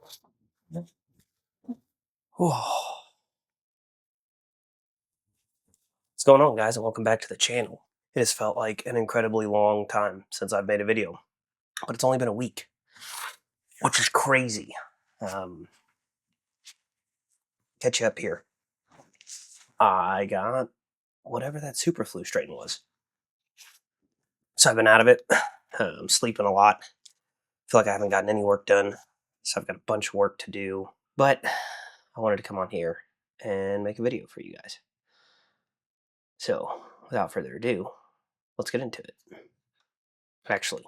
What's going on, guys, and welcome back to the channel. It has felt like an incredibly long time since I've made a video, but it's only been a week, which is crazy. Catch you up here. I got whatever that superflu strain was. So I've been out of it. I'm sleeping a lot. Feel like I haven't gotten any work done, so I've got a bunch of work to do. But I wanted to come on here and make a video for you guys. So, without further ado, let's get into it. Actually,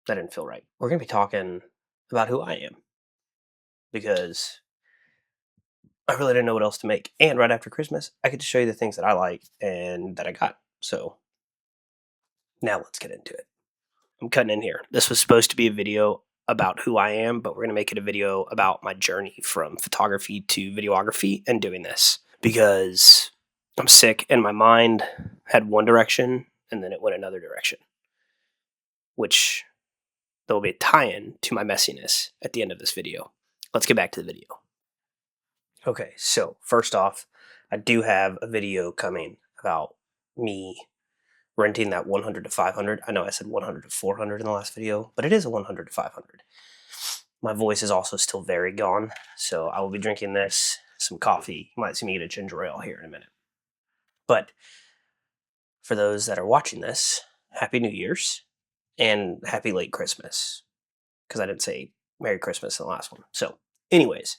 that didn't feel right. We're going to be talking about who I am, because I really didn't know what else to make. And right after Christmas, I get to show you the things that I like and that I got. So, now let's get into it. I'm cutting in here. This was supposed to be a video about who I am, but we're going to make it a video about my journey from photography to videography and doing this, because I'm sick and my mind had one direction and then it went another direction, which there will be a tie-in to my messiness at the end of this video. Let's get back to the video. Okay, so first off, I do have a video coming about me renting that 100 to 500. I know I said 100 to 400 in the last video, but it is a 100 to 500. My voice is also still very gone, so I will be drinking this, some coffee. You might see me get a ginger ale here in a minute. But for those that are watching this, Happy New Year's and Happy Late Christmas, because I didn't say Merry Christmas in the last one. So anyways,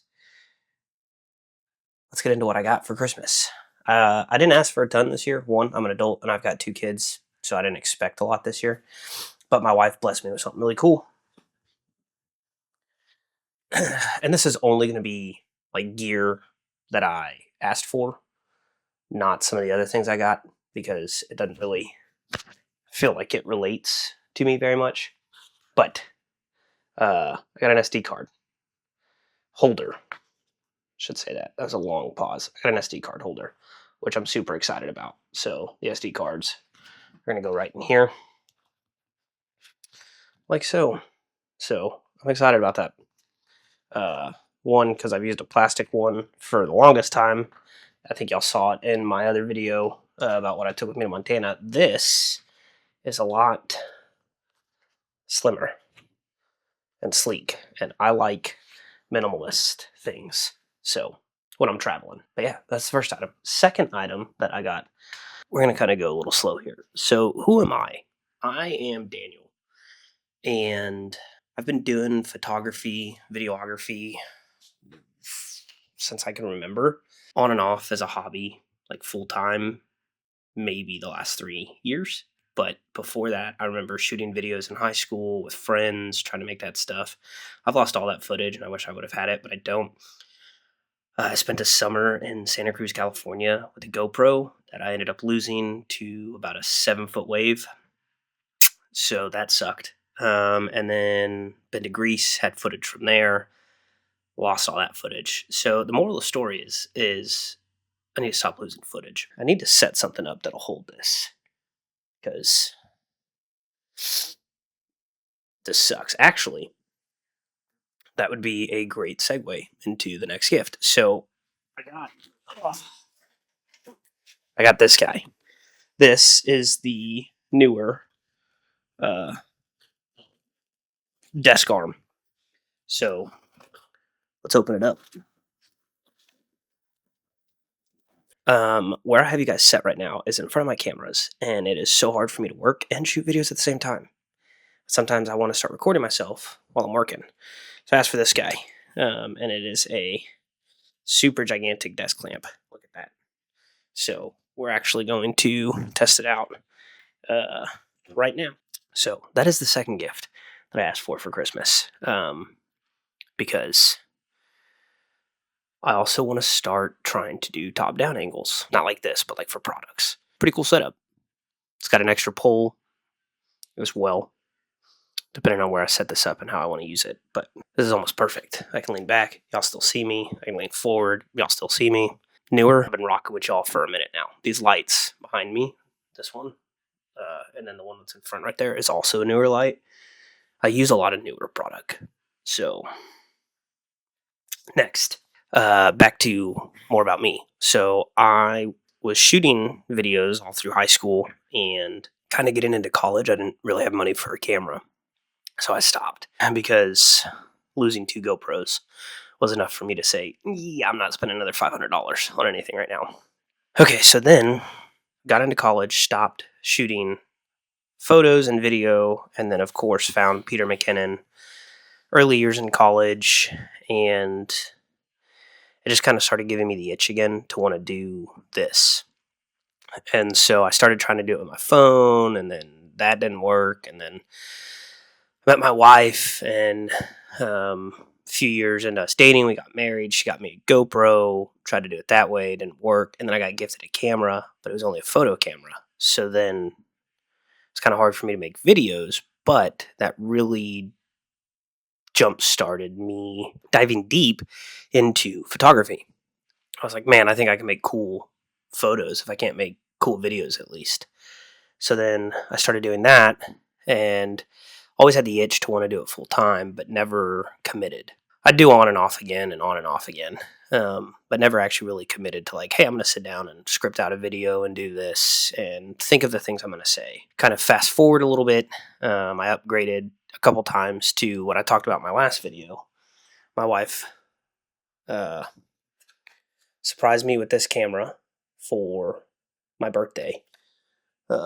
let's get into what I got for Christmas. I didn't ask for a ton this year. One, I'm an adult and I've got 2 kids, so I didn't expect a lot this year. But my wife blessed me with something really cool. And this is only going to be like gear that I asked for, not some of the other things I got, because it doesn't really feel like it relates to me very much. But I got an SD card holder. Should say that. That was a long pause. I got an SD card holder, which I'm super excited about. So the SD cards are going to go right in here, like so. So I'm excited about that. One, because I've used a plastic one for the longest time. I think y'all saw it in my other video about what I took with me to Montana. This is a lot slimmer and sleek, and I like minimalist things. So when I'm traveling. But yeah, that's the first item. Second item that I got, we're going to kind of go a little slow here. So who am I? I am Daniel, and I've been doing photography, videography since I can remember, on and off as a hobby, like full-time, maybe the last 3 years. But before that, I remember shooting videos in high school with friends, trying to make that stuff. I've lost all that footage, and I wish I would have had it, but I don't. I spent a summer in Santa Cruz, California with a GoPro that I ended up losing to about a 7-foot wave. So that sucked. And then been to Greece, had footage from there, lost all that footage. So the moral of the story is I need to stop losing footage. I need to set something up that'll hold this, because this sucks. Actually, that would be a great segue into the next gift. So I got this guy. This is the newer desk arm. So let's open it up. Where I have you guys set right now is in front of my cameras, and it is so hard for me to work and shoot videos at the same time. Sometimes I want to start recording myself while I'm working. So I asked for this guy, and it is a super gigantic desk lamp. Look at that. So we're actually going to test it out right now. So that is the second gift that I asked for Christmas, because I also want to start trying to do top-down angles. Not like this, but like for products. Pretty cool setup. It's got an extra pole as well, depending on where I set this up and how I want to use it. But this is almost perfect. I can lean back. Y'all still see me. I can lean forward. Y'all still see me. Newer. I've been rocking with y'all for a minute now. These lights behind me, this one, and then the one that's in front right there is also a newer light. I use a lot of newer product. So Next, back to more about me. So I was shooting videos all through high school and kind of getting into college. I didn't really have money for a camera, so I stopped because losing 2 GoPros was enough for me to say, yeah, I'm not spending another $500 on anything right now. Okay, so then got into college, stopped shooting photos and video, and then, of course, found Peter Mckinnon early years in college, and it just kind of started giving me the itch again to want to do this. And so I started trying to do it with my phone, and then that didn't work. And then met my wife, and a few years into us dating, we got married. She got me a GoPro, tried to do it that way, it didn't work. And then I got gifted a camera, but it was only a photo camera. So then it's kind of hard for me to make videos, but that really jump started me diving deep into photography. I was like, man, I think I can make cool photos if I can't make cool videos at least. So then I started doing that and always had the itch to want to do it full time, but never committed. I'd do on and off again and on and off again, but never actually really committed to like, hey, I'm going to sit down and script out a video and do this and think of the things I'm going to say. Kind of fast forward a little bit. I upgraded a couple times to what I talked about in my last video. My wife surprised me with this camera for my birthday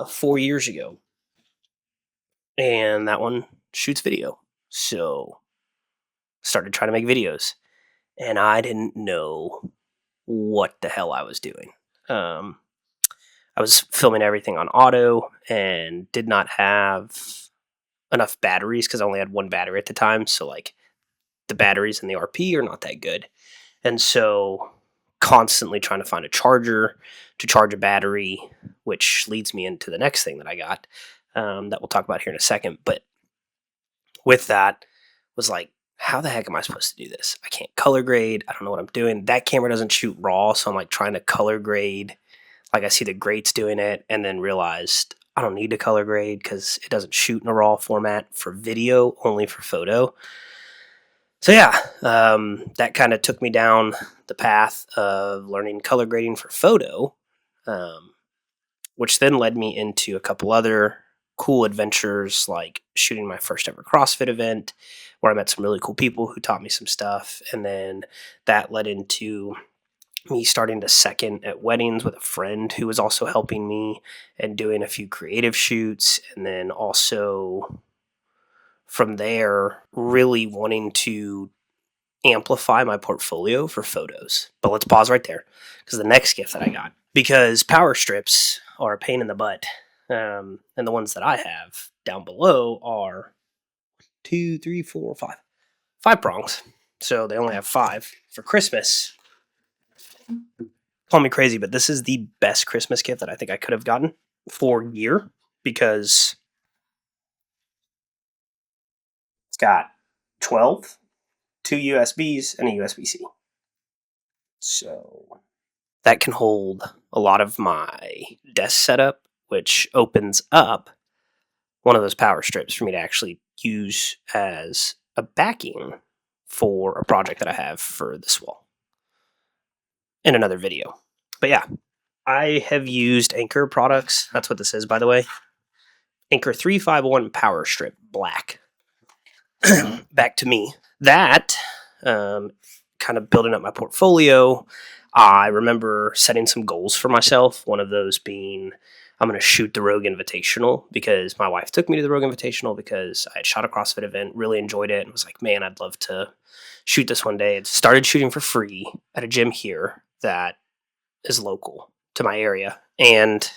4 years ago. And that one shoots video. So started trying to make videos. And I didn't know what the hell I was doing. I was filming everything on auto and did not have enough batteries because I only had one battery at the time. So like the batteries in the RP are not that good. And so constantly trying to find a charger to charge a battery, which leads me into the next thing that I got that we'll talk about here in a second. But with that was like, how the heck am I supposed to do this? I can't color grade. I don't know what I'm doing. That camera doesn't shoot RAW, so I'm like trying to color grade. Like I see the greats doing it and then realized I don't need to color grade because it doesn't shoot in a RAW format for video, only for photo. So yeah, that kind of took me down the path of learning color grading for photo, which then led me into a couple other cool adventures, like shooting my first ever CrossFit event, where I met some really cool people who taught me some stuff. And then that led into me starting to second at weddings with a friend who was also helping me and doing a few creative shoots. And then also from there, really wanting to amplify my portfolio for photos. But let's pause right there because the next gift that I got, because power strips are a pain in the butt. And the ones that I have down below are 2, 3, 4, 5. 5 prongs. So they only have 5 for Christmas. Call me crazy, but this is the best Christmas gift that I think I could have gotten for gear because it's got 12, 2 USBs, and a USB-C. So that can hold a lot of my desk setup, which opens up one of those power strips for me to actually use as a backing for a project that I have for this wall in another video. But yeah, I have used Anker products. That's what this is, by the way. Anker 351 Power Strip Black. Back to me. That kind of building up my portfolio. I remember setting some goals for myself. One of those being I'm going to shoot the Rogue Invitational because my wife took me to the Rogue Invitational because I had shot a CrossFit event, really enjoyed it, and was like, man, I'd love to shoot this one day. And started shooting for free at a gym here that is local to my area. And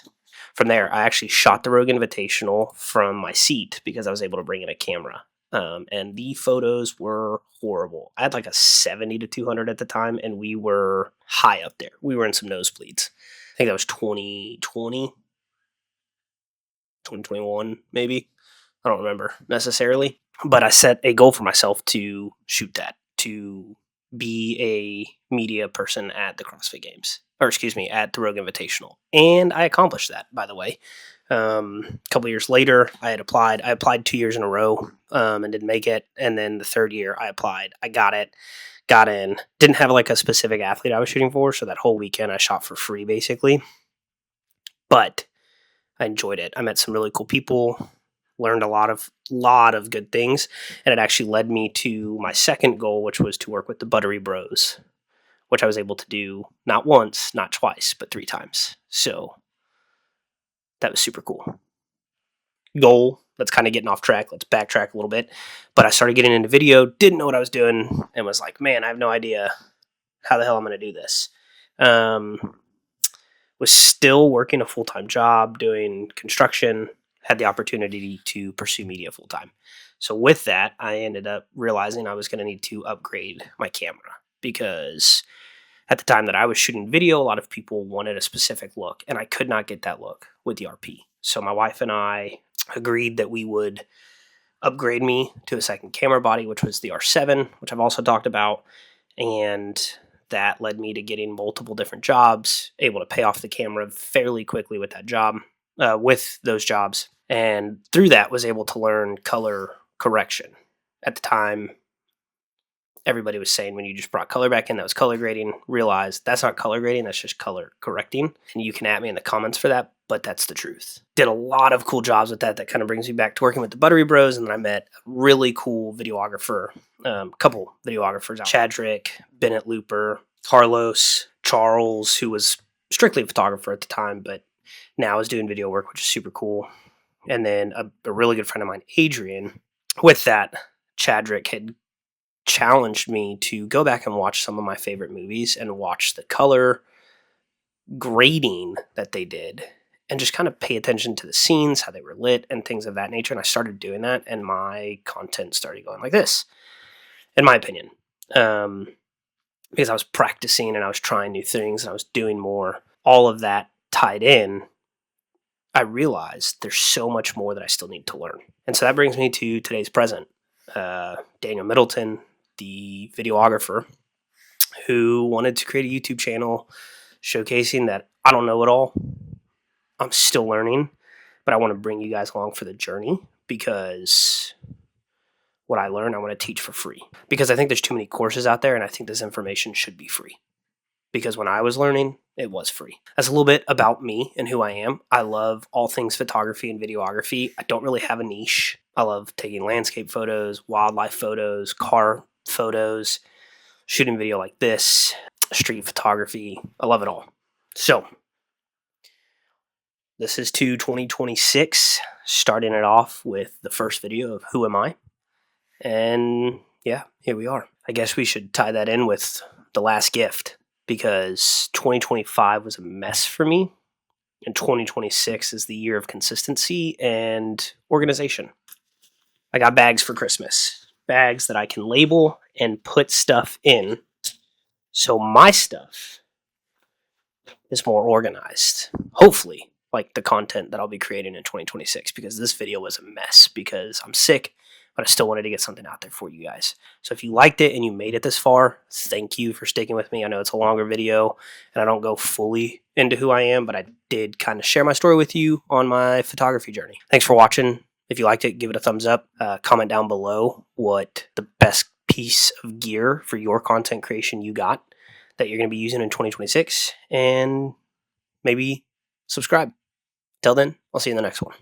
from there, I actually shot the Rogue Invitational from my seat because I was able to bring in a camera. And the photos were horrible. I had like a 70 to 200 at the time, and we were high up there. We were in some nosebleeds. I think that was 2020, 2021, maybe. I don't remember necessarily. But I set a goal for myself to shoot that, to be a media person at the CrossFit Games. Or excuse me, at the Rogue Invitational. And I accomplished that, by the way. A couple years later, I applied 2 years in a row and didn't make it. And then the third year I applied, I got it, got in. Didn't have like a specific athlete I was shooting for, so that whole weekend I shot for free basically. But I enjoyed it. I met some really cool people, learned a lot of good things, and it actually led me to my second goal, which was to work with the Buttery Bros, which I was able to do not once, not twice, but 3 times. So that was super cool. Goal, that's kind of getting off track. Let's backtrack a little bit. But I started getting into video, didn't know what I was doing, and was like, man, I have no idea how the hell I'm going to do this. Was still working a full-time job, doing construction, had the opportunity to pursue media full-time. So with that, I ended up realizing I was going to need to upgrade my camera, because at the time that I was shooting video, a lot of people wanted a specific look, and I could not get that look with the RP. So my wife and I agreed that we would upgrade me to a second camera body, which was the R7, which I've also talked about, and that led me to getting multiple different jobs, able to pay off the camera fairly quickly with that job, with those jobs, and through that was able to learn color correction. At the time, everybody was saying when you just brought color back in, that was color grading. Realized that's not color grading, that's just color correcting. And you can at me in the comments for that, but that's the truth. Did a lot of cool jobs with that. That kind of brings me back to working with the Buttery Bros. And then I met a really cool videographer, couple videographers, Chadrick, Bennett Looper, Carlos, Charles, who was strictly a photographer at the time, but now is doing video work, which is super cool. And then a really good friend of mine, Adrian. With that, Chadrick had challenged me to go back and watch some of my favorite movies and watch the color grading that they did and just kind of pay attention to the scenes, how they were lit, and things of that nature. And I started doing that, and my content started going like this, in my opinion. Because I was practicing and I was trying new things and I was doing more, all of that tied in, I realized there's so much more that I still need to learn. And so that brings me to today's present. Daniel Middleton, the videographer, who wanted to create a YouTube channel showcasing that I don't know it all. I'm still learning, but I want to bring you guys along for the journey, because what I learn, I want to teach for free. Because I think there's too many courses out there, and I think this information should be free. Because when I was learning, it was free. That's a little bit about me and who I am. I love all things photography and videography. I don't really have a niche. I love taking landscape photos, wildlife photos, car photos, shooting video like this, street photography. I love it all. So this is to 2026, starting it off with the first video of Who Am I? And yeah, here we are. I guess we should tie that in with the last gift, because 2025 was a mess for me, and 2026 is the year of consistency and organization. I got bags for Christmas. Bags that I can label and put stuff in, so my stuff is more organized. Hopefully, like the content that I'll be creating in 2026, because this video was a mess because I'm sick, but I still wanted to get something out there for you guys. So if you liked it and you made it this far, thank you for sticking with me. I know it's a longer video and I don't go fully into who I am, but I did kind of share my story with you on my photography journey. Thanks for watching. If you liked it, give it a thumbs up. Comment down below what the best piece of gear for your content creation you got that you're going to be using in 2026, and maybe subscribe. Till then, I'll see you in the next one.